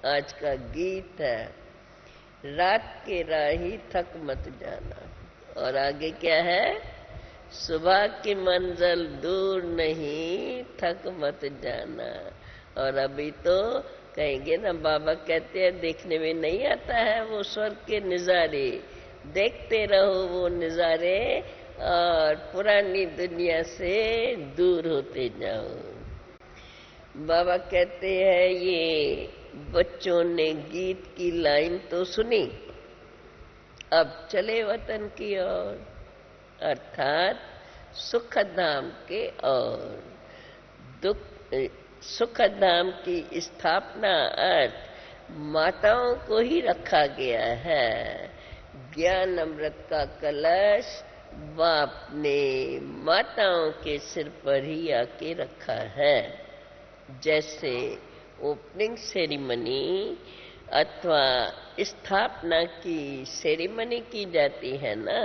आज का गीत है, रात के राही थक मत जाना। और आगे क्या है? सुबह की मंजिल दूर नहीं, थक मत जाना। और अभी तो कहेंगे ना, बाबा कहते हैं देखने में नहीं आता है वो स्वर्ग के नजारे, देखते रहो वो नजारे और पुरानी दुनिया से दूर होते जाओ। बाबा कहते हैं ये बच्चों ने गीत की लाइन तो सुनी, अब चले वतन की ओर, अर्थात सुखधाम के ओर। दुख सुखधाम की स्थापना अर्थ माताओं को ही रखा गया है। ज्ञान अमृत का कलश बाप ने माताओं के सिर पर ही आके रखा है। जैसे ओपनिंग सेरिमनी अथवा स्थापना की सेरिमनी की जाती है ना,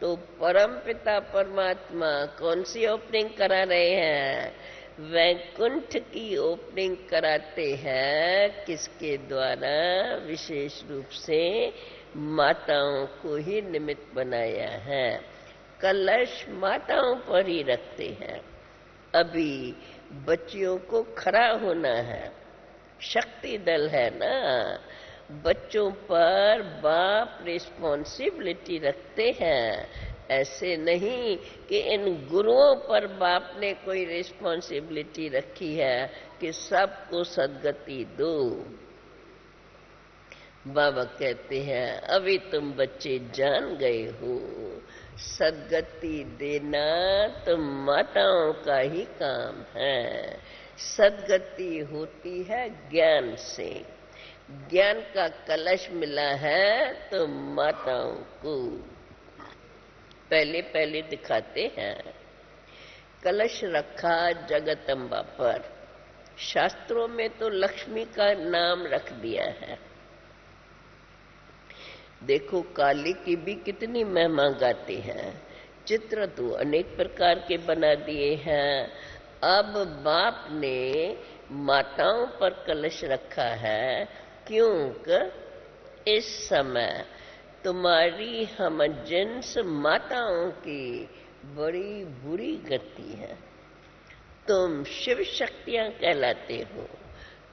तो परम पिता परमात्मा कौन सी ओपनिंग करा रहे हैं? वैकुंठ की ओपनिंग कराते हैं। किसके द्वारा? विशेष रूप से माताओं को ही निमित्त बनाया है। कलश माताओं पर ही रखते हैं। अभी बच्चियों को खड़ा होना है, शक्ति दल है ना, बच्चों पर बाप रिस्पॉन्सिबिलिटी रखते हैं। ऐसे नहीं कि इन गुरुओं पर बाप ने कोई रिस्पॉन्सिबिलिटी रखी है कि सबको सद्गति दो। बाबा कहते हैं अभी तुम बच्चे जान गए हो, सद्गति देना तो माताओं का ही काम है। सद्गति होती है ज्ञान से। ज्ञान का कलश मिला है तो माताओं को पहले पहले दिखाते हैं। कलश रखा जगदम्बा पर। शास्त्रों में तो लक्ष्मी का नाम रख दिया है। देखो काली की भी कितनी महिमा गाते हैं। चित्र तो अनेक प्रकार के बना दिए हैं। अब बाप ने माताओं पर कलश रखा है, क्योंकि इस समय तुम्हारी हम जिन्स माताओं की बड़ी बुरी गति है। तुम शिव शक्तियां कहलाते हो,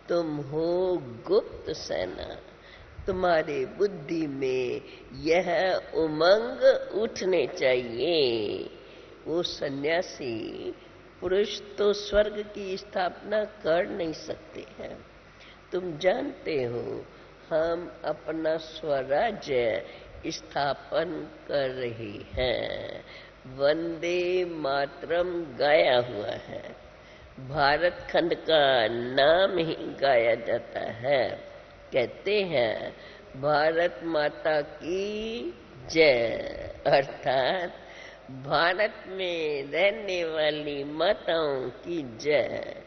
तुम हो गुप्त सेना। तुम्हारे बुद्धि में यह उमंग उठने चाहिए। वो सन्यासी पुरुष तो स्वर्ग की स्थापना कर नहीं सकते हैं। तुम जानते हो हम अपना स्वराज्य स्थापन कर रहे हैं। वंदे मातरम गाया हुआ है। भारत खंड का नाम ही गाया जाता है। कहते हैं भारत माता की जय, अर्थात भारत में रहने वाली माताओं की जय।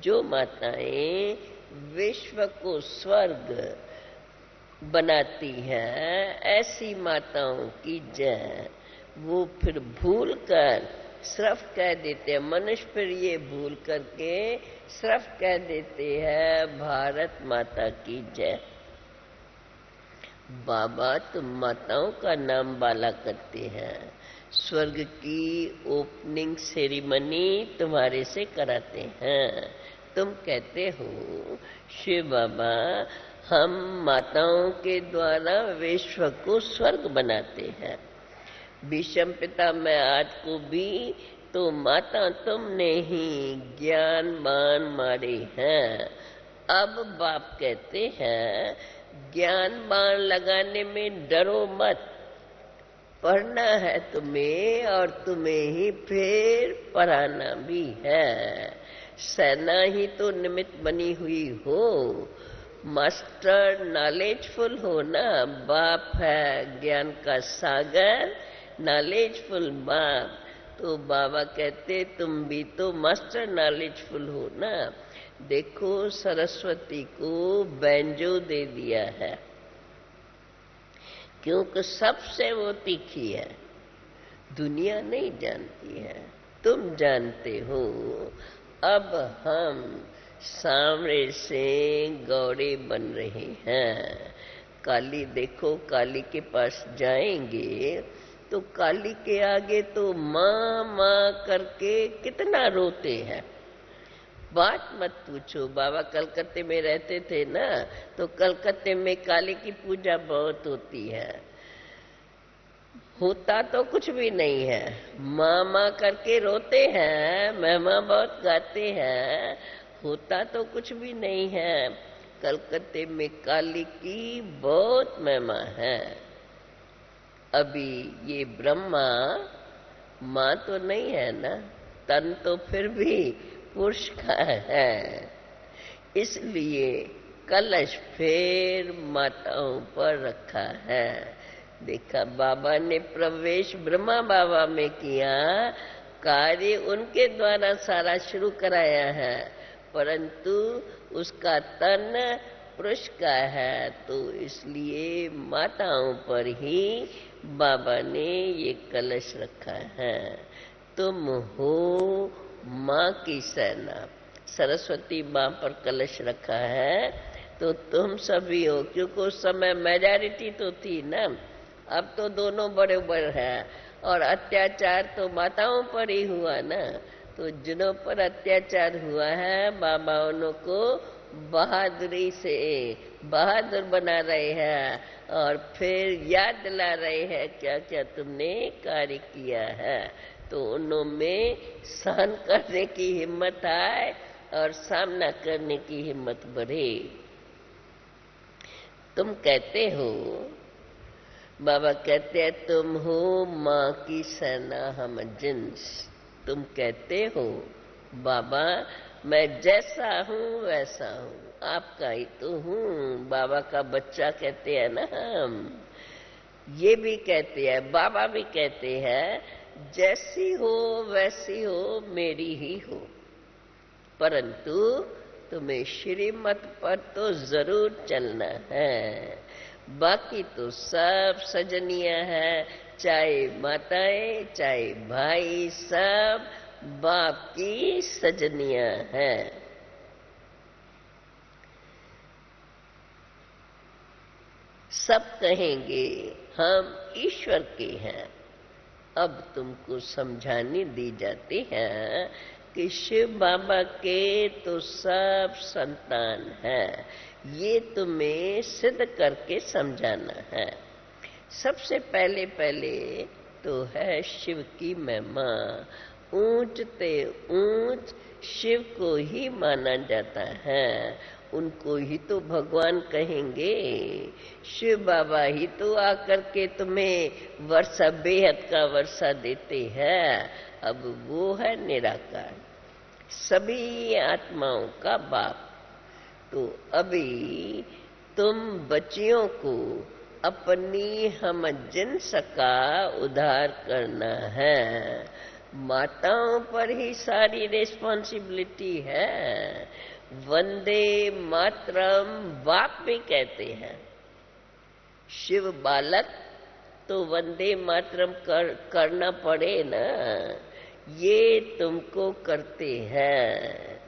जो माताएं विश्व को स्वर्ग बनाती हैं, ऐसी माताओं की जय। वो फिर भूल कर सिर्फ कह देते हैं, मनुष्य फिर ये भूल करके सिर्फ कह देते हैं भारत माता की जय। बाबा तुम माताओं का नाम बाला करते हैं। स्वर्ग की ओपनिंग सेरिमनी तुम्हारे से कराते हैं। तुम कहते हो शिव बाबा हम माताओं के द्वारा विश्व को स्वर्ग बनाते हैं। भीष्म पिता मैं आज को भी तो माता तुमने ही ज्ञान बाण मारे हैं। अब बाप कहते हैं ज्ञान बाण लगाने में डरो मत। पढ़ना है तुम्हें और तुम्हें ही फिर पढ़ाना भी है। सेना ही तो निमित्त बनी हुई हो। मास्टर नॉलेजफुल हो ना। बाप है ज्ञान का सागर, नॉलेजफुल बाप। तो बाबा कहते तुम भी तो मास्टर नॉलेजफुल हो ना। देखो सरस्वती को बैंजो दे दिया है, क्योंकि सबसे वो तीखी है। दुनिया नहीं जानती है, तुम जानते हो। अब हम सामने से गौड़े बन रहे हैं। काली देखो, काली के पास जाएंगे तो काली के आगे तो माँ माँ करके कितना रोते हैं, बात मत पूछो। बाबा कलकत्ते में रहते थे ना, तो कलकत्ते में काली की पूजा बहुत होती है। होता तो कुछ भी नहीं है, माँ माँ करके रोते हैं, महिमा बहुत गाते हैं, होता तो कुछ भी नहीं है। कलकत्ते में काली की बहुत महिमा है। अभी ये ब्रह्मा माँ तो नहीं है ना, तन तो फिर भी पुरुष का है, इसलिए कलश फिर माताओं पर रखा है। देखा, बाबा ने प्रवेश ब्रह्मा बाबा में किया, कार्य उनके द्वारा सारा शुरू कराया है, परंतु उसका तन पुरुष का है, तो इसलिए माताओं पर ही बाबा ने ये कलश रखा है। तुम हो माँ की सेना, सरस्वती माँ पर कलश रखा है, तो तुम सभी हो, क्योंकि उस समय मेजॉरिटी तो थी ना, अब तो दोनों बड़े बड़े हैं, और अत्याचार तो माताओं पर ही हुआ ना, तो जिनों पर अत्याचार हुआ है बाबा उनको बहादुरी से बहादुर बना रहे हैं और फिर याद दिला रहे हैं क्या क्या तुमने कार्य किया है, तो उनमें सहन करने की हिम्मत आए और सामना करने की हिम्मत बढ़े। तुम कहते हो, बाबा कहते हैं तुम हो माँ की सेना हम जिन्स। तुम कहते हो बाबा मैं जैसा हूँ वैसा हूँ, आपका ही तो हूँ। बाबा का बच्चा कहते हैं ना हम, ये भी कहते हैं, बाबा भी कहते हैं जैसी हो वैसी हो मेरी ही हो, परंतु तुम्हें श्रीमत पर तो जरूर चलना है। बाकी तो सब सजनिया है, चाहे माताएं चाहे भाई, सब बाप की सजनिया है। सब कहेंगे हम ईश्वर के हैं। अब तुमको समझाने दी जाती है कि शिव बाबा के तो सब संतान हैं, ये तुम्हें सिद्ध करके समझाना है। सबसे पहले तो है शिव की महिमा, ऊंच ते ऊंच शिव को ही माना जाता है, उनको ही तो भगवान कहेंगे। शिव बाबा ही तो आकर के तुम्हें वर्षा, बेहद का वर्षा देते हैं। अब वो है निराकार, सभी आत्माओं का बाप। तो अभी तुम बच्चियों को अपनी हम जिन्स का उद्धार करना है, माताओं पर ही सारी रिस्पॉन्सिबिलिटी है। वंदे मातरम बाप भी कहते हैं, शिव बालक तो वंदे मातरम करना पड़े ना, ये तुमको करते हैं।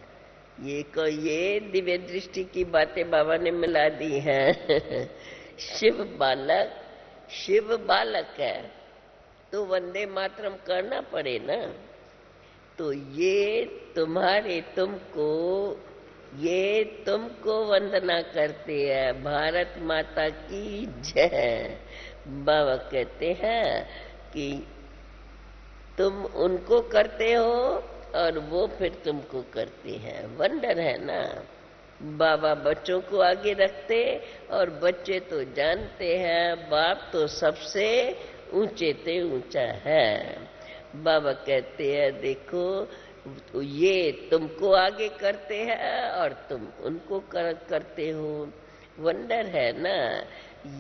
ये दिव्य दृष्टि की बातें बाबा ने मिला दी हैं। शिव बालक है तो वंदे मातरम करना पड़े ना, तो ये तुमको वंदना करते हैं, भारत माता की जय। बाबा कहते हैं कि तुम उनको करते हो और वो फिर तुमको करते हैं। वंडर है ना, बाबा बच्चों को आगे रखते और बच्चे तो जानते हैं बाप तो सबसे ऊंचे ते ऊंचा है। बाबा कहते हैं देखो ये तुमको आगे करते हैं और तुम उनको करते हो। वंडर है ना,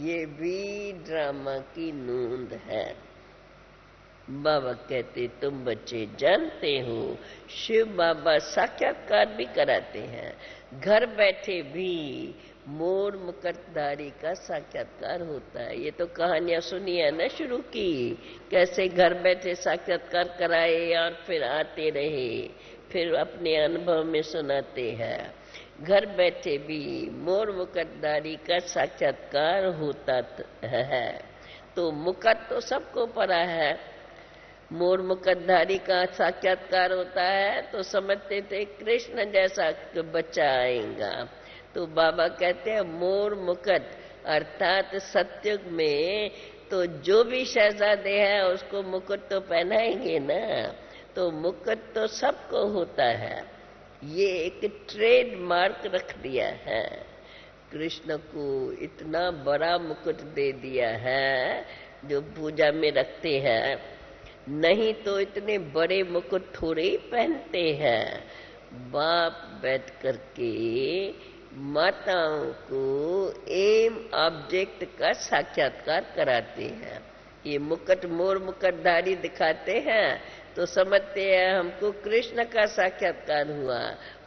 ये भी ड्रामा की नूंद है। बाबा कहते तुम बच्चे जानते हो शिव बाबा साक्षात्कार भी कराते हैं, घर बैठे भी मोर मुकुटधारी का साक्षात्कार होता है। ये तो कहानियां सुनी है ना शुरू की, कैसे घर बैठे साक्षात्कार कराए और फिर आते रहे, फिर अपने अनुभव में सुनाते हैं। घर बैठे भी मोर मुकुटधारी का साक्षात्कार होता है। तो मुकुट तो सबको पता है, मोर मुकुटधारी का साक्षात्कार होता है तो समझते थे कृष्ण जैसा बच्चा आएगा। तो बाबा कहते हैं मोर मुकुट अर्थात सत्युग में तो जो भी शहजादे हैं उसको मुकुट तो पहनाएंगे ना। तो मुकुट तो सबको होता है, ये एक ट्रेड मार्क रख दिया है। कृष्ण को इतना बड़ा मुकुट दे दिया है जो पूजा में रखते हैं, नहीं तो इतने बड़े मुकुट थोड़े ही पहनते हैं। बाप बैठ करके माताओं को एम ऑब्जेक्ट का साक्षात्कार कराते हैं। ये मुकुट मोर मुकुटधारी दिखाते हैं तो समझते हैं हमको कृष्ण का साक्षात्कार हुआ।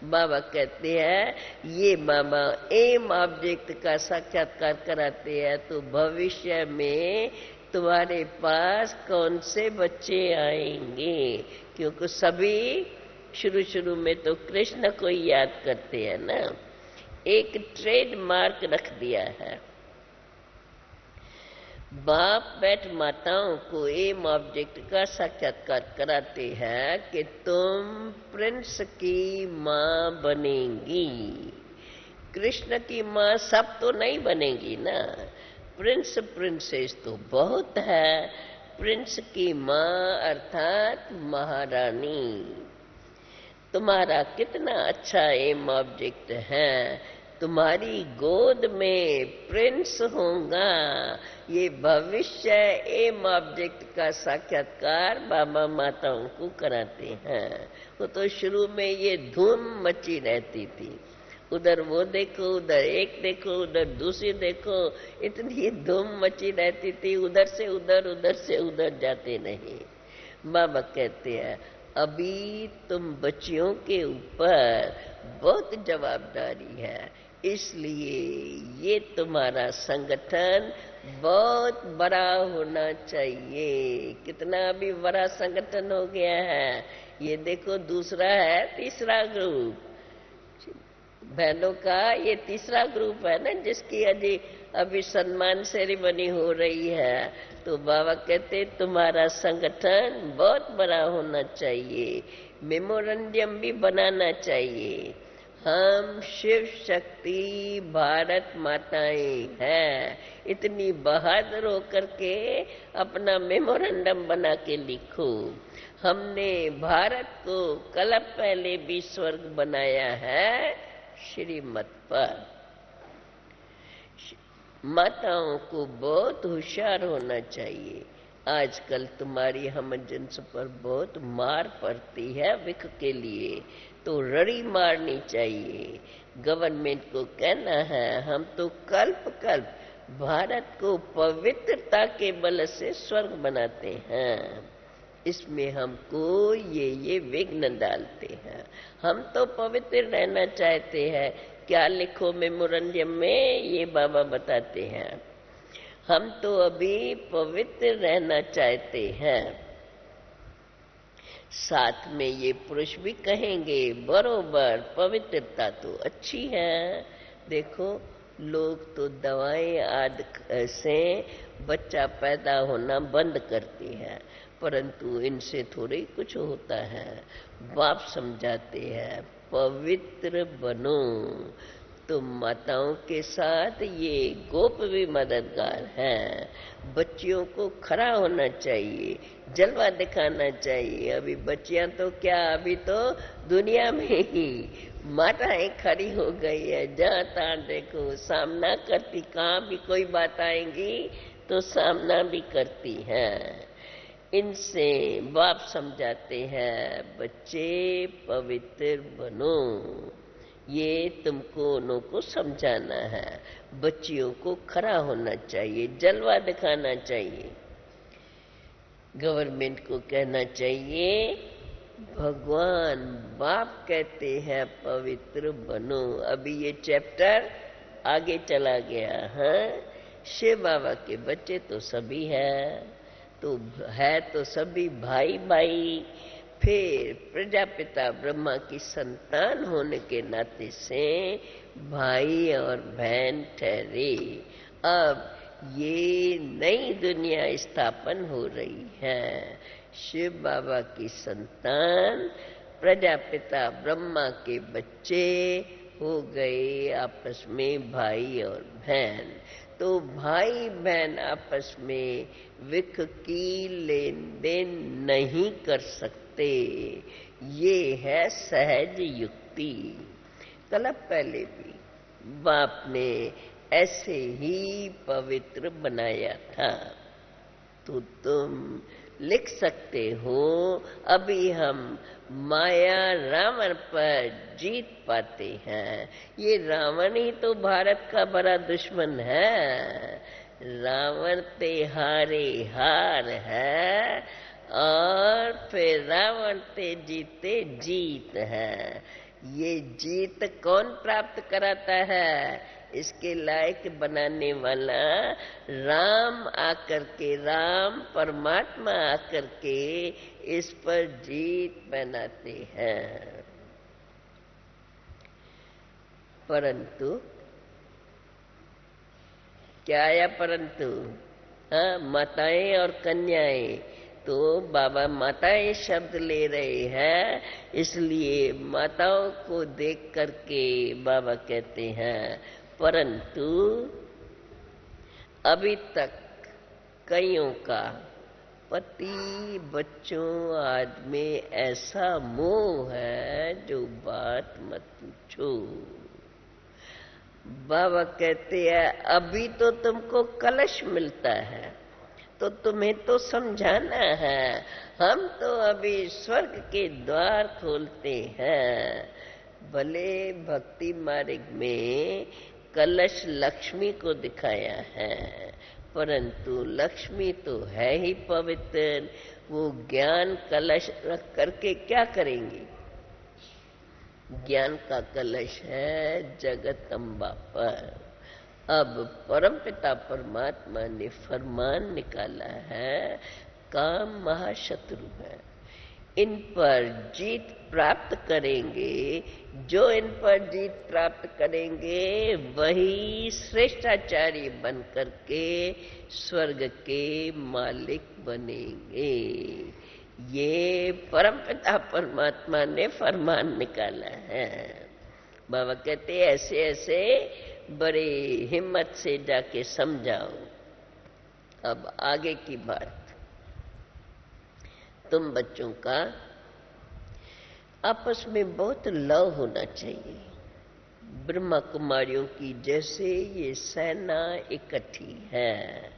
बाबा कहते हैं ये बाबा एम ऑब्जेक्ट का साक्षात्कार कराते हैं तो भविष्य में तुम्हारे पास कौन से बच्चे आएंगे, क्योंकि सभी शुरू में तो कृष्ण को ही याद करते हैं ना। एक ट्रेड मार्क रख दिया है। बाप बैठ माताओं को एम ऑब्जेक्ट का साक्षात्कार कराते हैं कि तुम प्रिंस की माँ बनेंगी। कृष्ण की माँ सब तो नहीं बनेगी ना, प्रिंस प्रिंसेस तो बहुत है। प्रिंस की माँ अर्थात महारानी। तुम्हारा कितना अच्छा एम ऑब्जेक्ट है, तुम्हारी गोद में प्रिंस होगा। ये भविष्य एम ऑब्जेक्ट का साक्षात्कार बाबा माताओं को कराते हैं। वो तो शुरू में ये धूम मची रहती थी, उधर वो देखो, उधर एक देखो, उधर दूसरी देखो, इतनी धूम मची रहती थी, उधर से उधर, उधर से उधर जाते नहीं। बाबा कहते हैं अभी तुम बच्चियों के ऊपर बहुत जवाबदारी है, इसलिए ये तुम्हारा संगठन बहुत बड़ा होना चाहिए। कितना अभी बड़ा संगठन हो गया है, ये देखो दूसरा है, तीसरा ग्रुप बहनों का, ये तीसरा ग्रुप है ना जिसकी अभी सम्मान सेरेमनी हो रही है। तो बाबा कहते तुम्हारा संगठन बहुत बड़ा होना चाहिए, मेमोरेंडम भी बनाना चाहिए। हम शिव शक्ति भारत माताएं हैं, इतनी बहादुर होकर के अपना मेमोरेंडम बना के लिखो। हमने भारत को कल पहले भी स्वर्ग बनाया है श्रीमत पर। माताओं को बहुत होशियार होना चाहिए। आजकल तुम्हारी हम जिन्स पर बहुत मार पड़ती है विक के लिए, तो रड़ी मारनी चाहिए। गवर्नमेंट को कहना है हम तो कल्प कल्प भारत को पवित्रता के बल से स्वर्ग बनाते हैं, इसमें हमको ये विघ्न डालते हैं। हम तो पवित्र रहना चाहते हैं, क्या लिखो मेमोरेंडम में, ये बाबा बताते हैं। हम तो अभी पवित्र रहना चाहते हैं। साथ में ये पुरुष भी कहेंगे बरोबर पवित्रता तो अच्छी है। देखो लोग तो दवाएं आदि से बच्चा पैदा होना बंद करती है, परंतु इनसे थोड़ी कुछ होता है। बाप समझाते हैं पवित्र बनो। तो माताओं के साथ ये गोप भी मददगार हैं। बच्चियों को खड़ा होना चाहिए, जलवा दिखाना चाहिए। अभी बच्चियां तो क्या, अभी तो दुनिया में ही माताएं खड़ी हो गई है, जहाँ तहाँ देखो सामना करती, कहाँ भी कोई बात आएंगी तो सामना भी करती हैं। इनसे बाप समझाते हैं बच्चे पवित्र बनो, ये तुमको उन्हों को समझाना है। बच्चियों को खड़ा होना चाहिए, जलवा दिखाना चाहिए। गवर्नमेंट को कहना चाहिए भगवान बाप कहते हैं पवित्र बनो। अभी ये चैप्टर आगे चला गया है। शिव बाबा के बच्चे तो सभी हैं, तो है तो सभी भाई भाई, फिर प्रजापिता ब्रह्मा की संतान होने के नाते से भाई और बहन ठहरे। अब ये नई दुनिया स्थापन हो रही है। शिव बाबा की संतान प्रजापिता ब्रह्मा के बच्चे हो गए आपस में भाई और बहन। तो भाई बहन आपस में विख की लेन देन नहीं कर सकते। ये है सहज युक्ति। कल पहले भी बाप ने ऐसे ही पवित्र बनाया था। तो तुम लिख सकते हो, अभी हम माया रावण पर जीत पाते हैं। ये रावण ही तो भारत का बड़ा दुश्मन है। रावण ते हारे हार है और फिर रावण ते जीते जीत है। ये जीत कौन प्राप्त कराता है? इसके लायक बनाने वाला राम आकर के, राम परमात्मा आकर के इस पर जीत बनाते हैं। परंतु क्या आया? परंतु माताएं और कन्याएं, तो बाबा माताएं शब्द ले रहे हैं, इसलिए माताओं को देख करके बाबा कहते हैं परंतु अभी तक कईयों का पति बच्चों आदि में ऐसा मोह है जो बात मत पूछो। बाबा कहते हैं अभी तो तुमको कलश मिलता है तो तुम्हें तो समझाना है। हम तो अभी स्वर्ग के द्वार खोलते हैं। भले भक्ति मार्ग में कलश लक्ष्मी को दिखाया है, परंतु लक्ष्मी तो है ही पवित्र। वो ज्ञान कलश रख करके क्या करेंगी? ज्ञान का कलश है जगत अम्बा पर। अब परमपिता परमात्मा ने फरमान निकाला है, काम महाशत्रु है, इन पर जीत प्राप्त करेंगे। जो इन पर जीत प्राप्त करेंगे वही श्रेष्ठाचार्य बन करके स्वर्ग के मालिक बनेंगे। ये परमपिता परमात्मा ने फरमान निकाला है। बाबा कहते ऐसे ऐसे बड़े हिम्मत से जाके समझाओ। अब आगे की बात, तुम बच्चों का आपस में बहुत लव होना चाहिए। ब्रह्मा कुमारियों की जैसे ये सेना इकट्ठी है,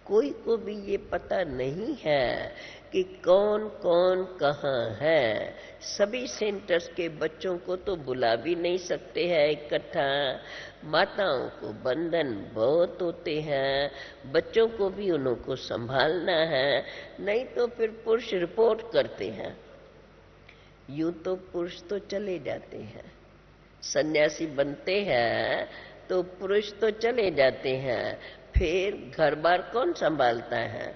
कोई को भी ये पता नहीं है कि कौन कौन कहाँ है। सभी सेंटर्स के बच्चों को तो बुला भी नहीं सकते हैं इकट्ठा। माताओं को बंधन बहुत होते हैं, बच्चों को भी उन्हों को संभालना है, नहीं तो फिर पुरुष रिपोर्ट करते हैं। यूं तो पुरुष तो चले जाते हैं, सन्यासी बनते हैं तो पुरुष तो चले जाते हैं, फिर घर बार कौन संभालता है?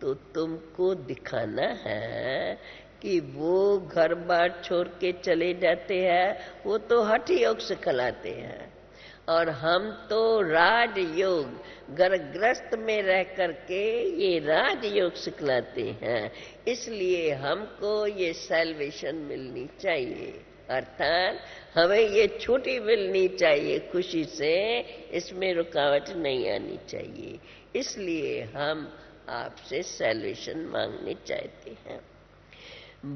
तो तुमको दिखाना है कि वो घर बार छोड़ के चले जाते हैं, वो तो हठ योग सिखलाते हैं, और हम तो राजयोग गर्भग्रस्त में रह करके ये राजयोग सिखलाते हैं। इसलिए हमको ये सैल्वेशन मिलनी चाहिए, अर्थात हमें ये छुट्टी मिलनी चाहिए खुशी से, इसमें रुकावट नहीं आनी चाहिए। इसलिए हम आपसे सैल्वेशन मांगने चाहते हैं।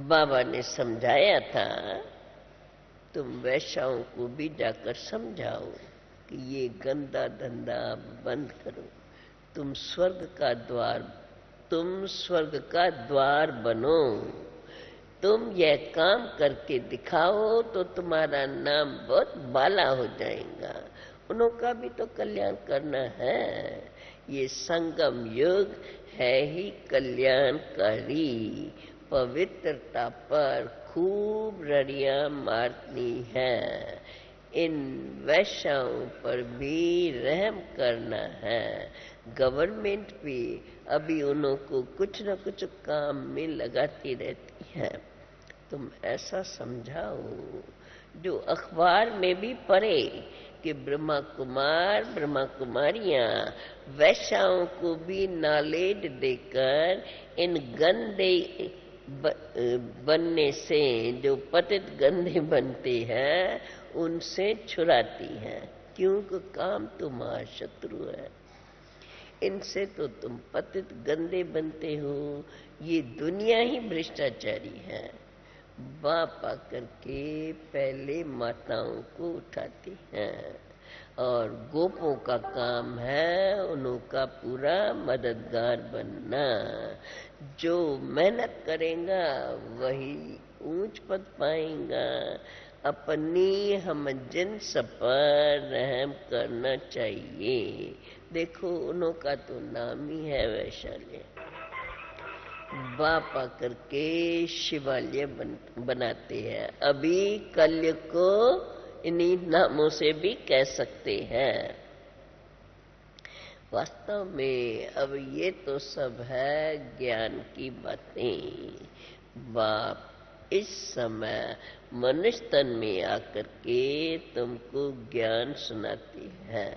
बाबा ने समझाया था, तुम वैश्याओं को भी जाकर समझाओ कि ये गंदा धंधा बंद करो। तुम स्वर्ग का द्वार बनो। तुम यह काम करके दिखाओ तो तुम्हारा नाम बहुत बाला हो जाएगा। उनका भी तो कल्याण करना है। ये संगम युग है ही कल्याणकारी। पवित्रता पर खूब रड़ियां मारनी है। इन वैश्याओं पर भी रहम करना है। गवर्नमेंट भी अभी उन्हों को कुछ न कुछ काम में लगाती रहती है। तुम ऐसा समझाओ जो अखबार में भी पढ़े कि ब्रह्मा कुमार ब्रह्मा कुमारियां वैश्याओं को भी नॉलेज देकर इन गंदे बनने से, जो पतित गंदे बनते हैं, उनसे छुड़ाती हैं। क्योंकि काम तुम्हारा शत्रु है, इनसे तो तुम पतित गंदे बनते हो। ये दुनिया ही भ्रष्टाचारी है। बाप आकर के पहले माताओं को उठाती हैं और गोपों का काम है उनका पूरा मददगार बनना। जो मेहनत करेगा वही ऊंच पद पाएगा। अपनी हम जिन्स पर रहम करना चाहिए। देखो उनका तो नाम ही है वैशाल्य। बाप आकर के शिवालय बनाते हैं। अभी कल्य को इन्हीं नामों से भी कह सकते हैं। वास्तव में अब ये तो सब है ज्ञान की बातें। बाप इस समय मनुष्य तन में आकर के तुमको ज्ञान सुनाती है।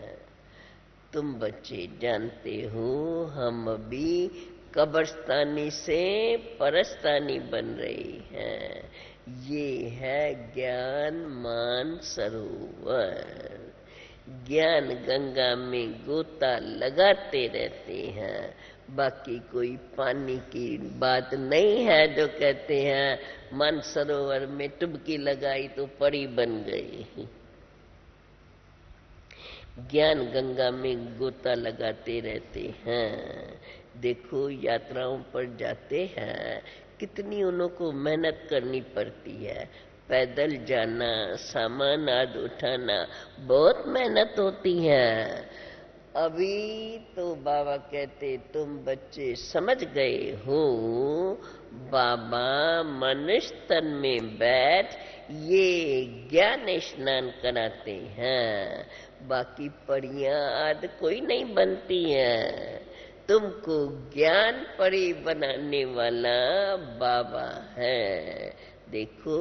तुम बच्चे जानते हो हम अभी कब्रस्तानी से परस्तानी बन रही हैं। ये है ज्ञान मान सरोवर। ज्ञान गंगा में गोता लगाते रहते हैं। बाकी कोई पानी की बात नहीं है जो कहते हैं मान सरोवर में डुबकी लगाई तो परी बन गई। ज्ञान गंगा में गोता लगाते रहते हैं। देखो यात्राओं पर जाते हैं, कितनी उनको मेहनत करनी पड़ती है। पैदल जाना, सामान आदि उठाना, बहुत मेहनत होती है। अभी तो बाबा कहते तुम बच्चे समझ गए हो, बाबा मनुष्य तन में बैठ ये ज्ञान स्नान कराते हैं। बाकी परियां आदि कोई नहीं बनती हैं। तुमको ज्ञान परी बनाने वाला बाबा है। देखो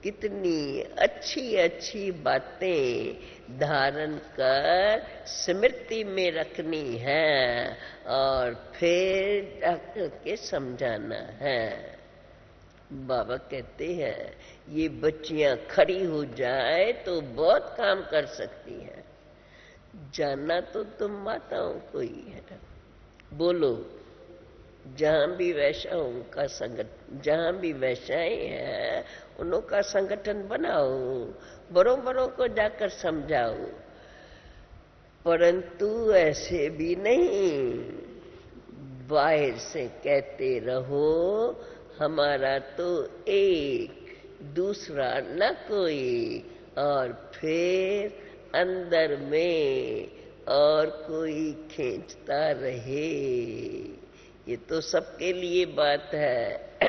कितनी अच्छी अच्छी बातें धारण कर स्मृति में रखनी है और फिर जाकर के समझाना है। बाबा कहते हैं ये बच्चियां खड़ी हो जाए तो बहुत काम कर सकती हैं। जानना तो तुम माताओं को ही है। बोलो जहां भी वैश्याओं का संगठन, जहां भी वैश्याएं हैं उनका संगठन बनाओ, बड़ों बड़ों को जाकर समझाओ। परंतु ऐसे भी नहीं बाहर से कहते रहो हमारा तो एक, दूसरा न कोई, और फिर अंदर में और कोई खींचता रहे। ये तो सबके लिए बात है।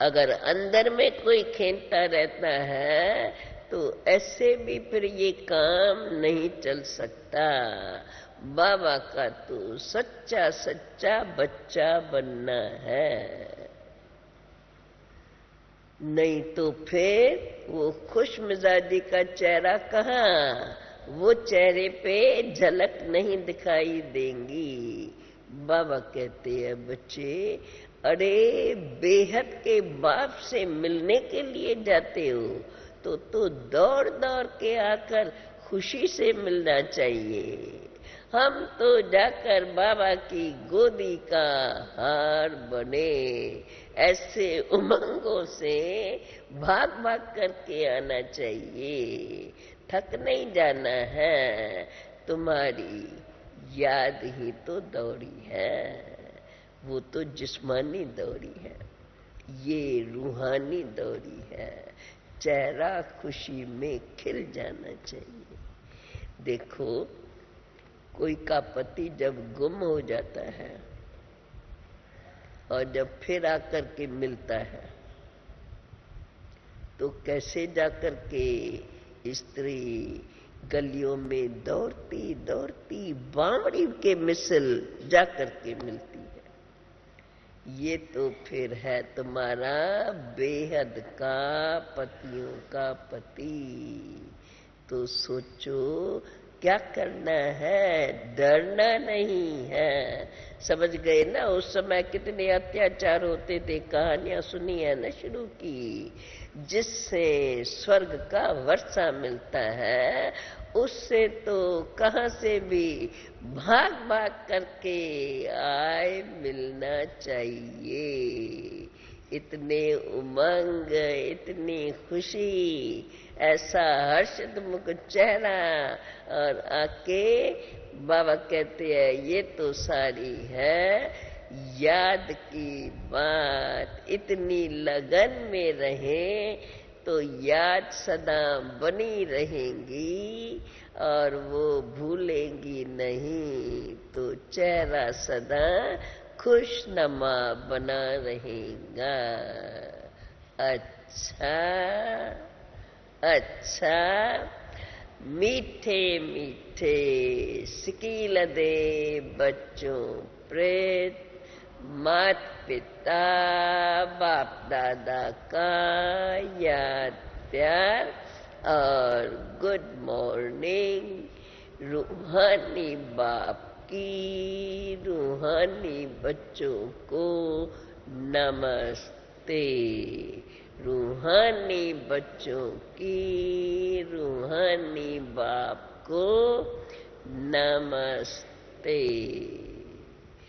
अगर अंदर में कोई खींचता रहता है तो ऐसे भी फिर ये काम नहीं चल सकता। बाबा का तो सच्चा सच्चा बच्चा बनना है, नहीं तो फिर वो खुश मिजाजी का चेहरा कहाँ, वो चेहरे पे झलक नहीं दिखाई देंगी। बाबा कहते हैं बच्चे अरे बेहद के बाप से मिलने के लिए जाते हो तो दौड़ दौड़ के आकर खुशी से मिलना चाहिए। हम तो जाकर बाबा की गोदी का हार बने, ऐसे उमंगों से भाग भाग करके आना चाहिए। थक नहीं जाना है, तुम्हारी याद ही तो दौड़ी है। वो तो जिस्मानी दौड़ी है, ये रूहानी दौड़ी है। चेहरा खुशी में खिल जाना चाहिए। देखो कोई का पति जब गुम हो जाता है और जब फिर आकर के मिलता है तो कैसे जाकर के स्त्री गलियों में दौड़ती दौड़ती बावड़ी के मिसल जाकर के मिलती है। ये तो फिर है तुम्हारा बेहद का पतियों का पति। तो सोचो क्या करना है, डरना नहीं है। समझ गए ना उस समय कितने अत्याचार होते थे, कहानियां सुनी है ना शुरू की। जिससे स्वर्ग का वर्षा मिलता है उससे तो कहां से भी भाग भाग करके आए मिलना चाहिए। इतने उमंग, इतनी खुशी, ऐसा हर्षित मुख चेहरा, और आके बाबा कहते हैं ये तो सारी है याद की बात। इतनी लगन में रहे तो याद सदा बनी रहेंगी और वो भूलेंगी नहीं। तो चेहरा सदा खुशनुमा बना रहेगा। अच्छा अच्छा, मीठे मीठे सिकील दे बच्चों प्रेत, मात पिता बाप दादा का याद प्यार और गुड मॉर्निंग। रूहानी बाप की रूहानी बच्चों को नमस्ते। रूहानी बच्चों की रूहानी बाप को नमस्ते।